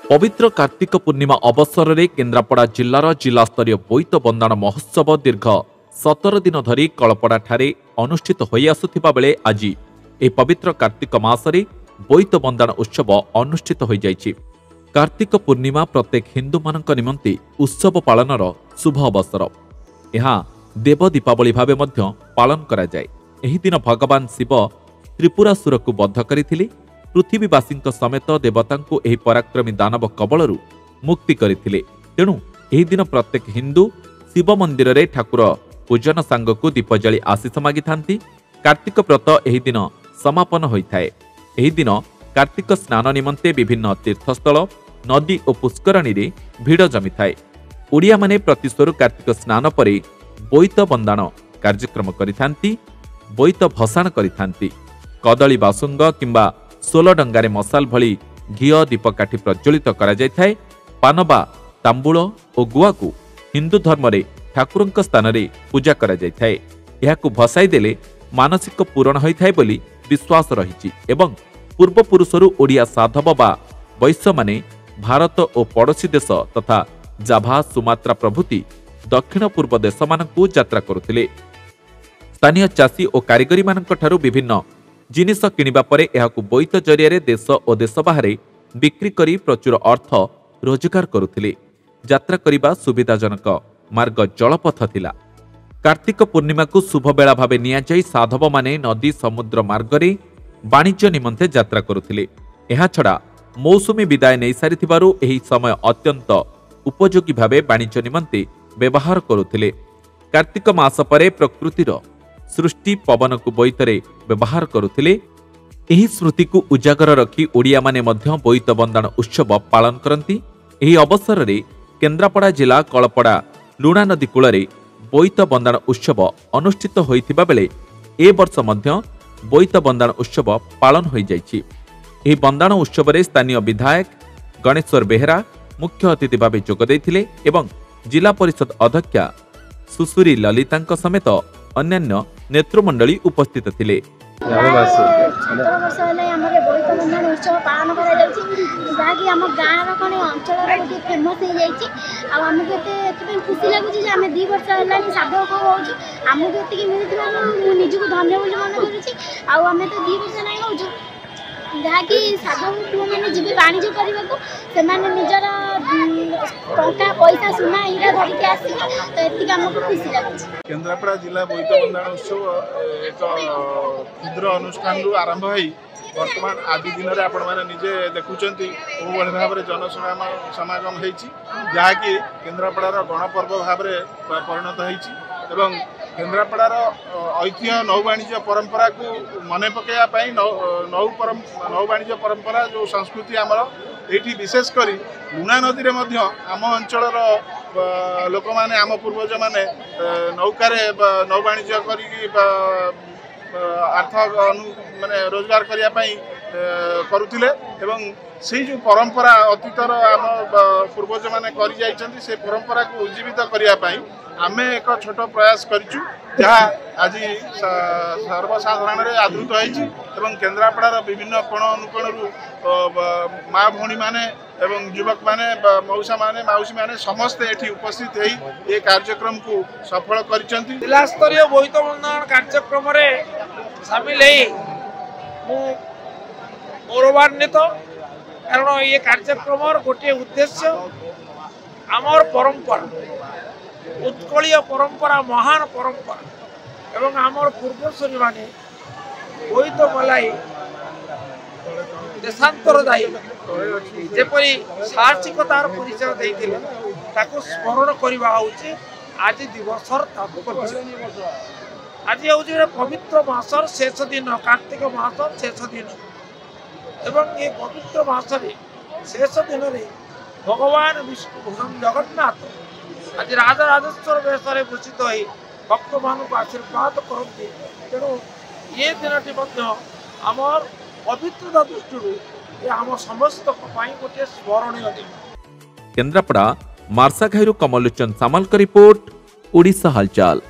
पवित्र कार्तिक पूर्णिमा अवसर में केन्द्रापड़ा जिलार जिलास्तरीय बोईत बंदाण महोत्सव दीर्घ 17 दिन धरी कलपड़ा ठारे अनुष्ठित होई आसुथिबा बेले आज ए पवित्र कार्तिक मासरे बोईत बंदाण उत्सव अनुष्ठित होई जाइछि। कार्तिक पूर्णिमा प्रत्येक हिंदू मानक निमंते उत्सव पालनर शुभ अवसर। यहाँ देव दीपावली भावे मध्य पालन करा जाए। एही दिन भगवान शिव त्रिपुरासुर को बद्ध करथिले। पृथ्वीवासी समेत देवता एही पराक्रमी दानव कबलरू मुक्ति करथिले। तेणु एही दिन प्रत्येक हिंदू शिव मंदिर रे ठाकुर पूजन सांगकु दीप जली आशीष मागी थांती। कार्तिक व्रत एही दिन समापन होइथाए। एही दिन कार्तिक स्नान निमंते विभिन्न तीर्थस्थल नदी और पुष्करणी रे भीड़ जमी थाए। ओडिया माने प्रतिस्वर कार्तिक स्नान परे बोईत बंदाण कार्यक्रम करिथांती। बोईत भसाण करिथांती। कदली बासुंग किंबा सोल डंगारे मसाल भली घिओ दीपकाठी प्रज्वलित करा जाय थाए। पानबा तांबूल और गुआ को हिंदू धर्म रे ठाकुरंक स्थान रे पूजा करा जाय थाए। एहाकु भसाई देले मानसिक पूरण होई थाए बोली विश्वास रहिछि एवं पूर्व पुरुषरु ओडिया साधव बा वैश्य माने भारत और पड़ोशी देश तथा जाभा सुमात्रा प्रभृति दक्षिण पूर्व देश मानकु यात्रा करुथिले। स्थानीय चाषी और कारीगरी मानक ठारु विभिन्न जिनिष किनिबा परे एहाकु बोईत जरिया देश और देश बाहरे बिक्री करी प्रचुर अर्थ रोजगार करुथिले। यात्रा करिबा सुविधाजनक मार्ग जलपथ थिला। कार्तिक पूर्णिमा को शुभ बेला भावे निया जाई साधव माने नदी समुद्र मार्ग रे वाणिज्य निमंते यात्रा करुथिले। एहा छडा मौसुमी विदाय नै सारिथिबारु एही समय अत्यंत उपयोगी भावे वाणिज्य निमंते व्यवहार करुथिले। कार्तिक मास परे प्रकृतिर सृष्टि पवन को बोईतरे व्यवहार करुथिले। एही स्मृति को उजागर रखी ओडिया माने मध्य बोईत बंदाण उत्सव पालन करती। एही अवसर रे केन्द्रापड़ा जिला कलपड़ा लुणा नदी कूଳରେ बोईत बंदाण उत्सव अनुष्ठित होइथिबा बेले ए वर्ष मध्य बोईत बंदाण उत्सव पालन होई जाइछि। एही बंदाण उत्सव रे स्थानीय विधायक गणेश्वर बेहेरा मुख्य अतिथि भावे जोग दैथिले एवं जिला परिषद अध्यक्षा सुसुरी ललितांक समेत अन्यान्य नेतृमंडली उपस्थित थिले। 17 वर्ष है बोईत बंदाण उत्सव पालन करा आम गाँव कौन अंचल गोटे फेमस हो जाए। आमको ये खुशी लगुच आम 2 वर्ष है साधक होमको ये मिलू निजक धन्य बोली मन करें। तो 2 वर्ष ना हो जहाँकि साधु पुओ मैंने जी वाणिज्य करने से निजर टंका पैसा सुना हीरा धरिकी आसिक तो ये आमको खुशी लगे। केन्द्रापड़ा जिला बोईत बंदाण उत्सव एक क्षुद्र अनुष्ठान आरंभ हो वर्तमान आज दिन में आपण मैंने निजे देखुंट कौन भाव में जनसमागम होकि केन्द्रापड़ार गणपर्व भाव में परिणत हो। केन्द्रापड़ार ऐतिह्य नौ वाणिज्य परंपरा को मन पकड़ाई नौ वाणिज्य परंपरा जो संस्कृति आमर ये विशेषकर लुणा नदी में आम अंचल लोक मैंने आम पूर्वज मैंने नौकार नौ वाणिज्य अर्थ माने रोजगार करने करुले से जो परंपरा अतीतर आम पूर्वज मैंने कर जाइछन्ति से परंपरा को उज्जीवित करने आमे एक छोट प्रयास करिछु जहाँ आज सर्वसाधारण आदृत होइछि एवं केन्द्रापड़ार विभिन्न कोण अनुकोणरू माँ भौणी माने एवं युवक माने मौसा माने माउसी माने समस्ते एठी उपस्थित होई ये कार्यक्रम को सफल करिसंति। जिला स्तरीय बोईत बंदाण कार्यक्रम रे शामिल है मु गौरवान्वित कारण ये कार्यक्रम गोटे उद्देश्य आमर परंपरा उत्कलीय परंपरा महान परंपरा एवं आमर पूर्वसूरी माने बोईत मलाई देशांतर दायी जेपरी साहसिकतार परिचय देइथिले ताको स्मरण करबा होउची आज दिवसर तात्पर्य। आज हूँ पवित्र मासर शेष दिन कार्तिक मासर शेष दिन एवं ये पवित्र मासरे शेष दिन रे भगवान विष्णु भगवान जगन्नाथ आज राजा राजेश्वर वेश भूषित हो भक्त मान को आशीर्वाद करते। तेणु ये दिन आमर पवित्रता दृष्टि आम समस्त गोटे स्मरणीय दिन। केन्द्रापड़ा मार्साघाईरू कमलोचन सामल का रिपोर्ट ओडिशा हालचाल।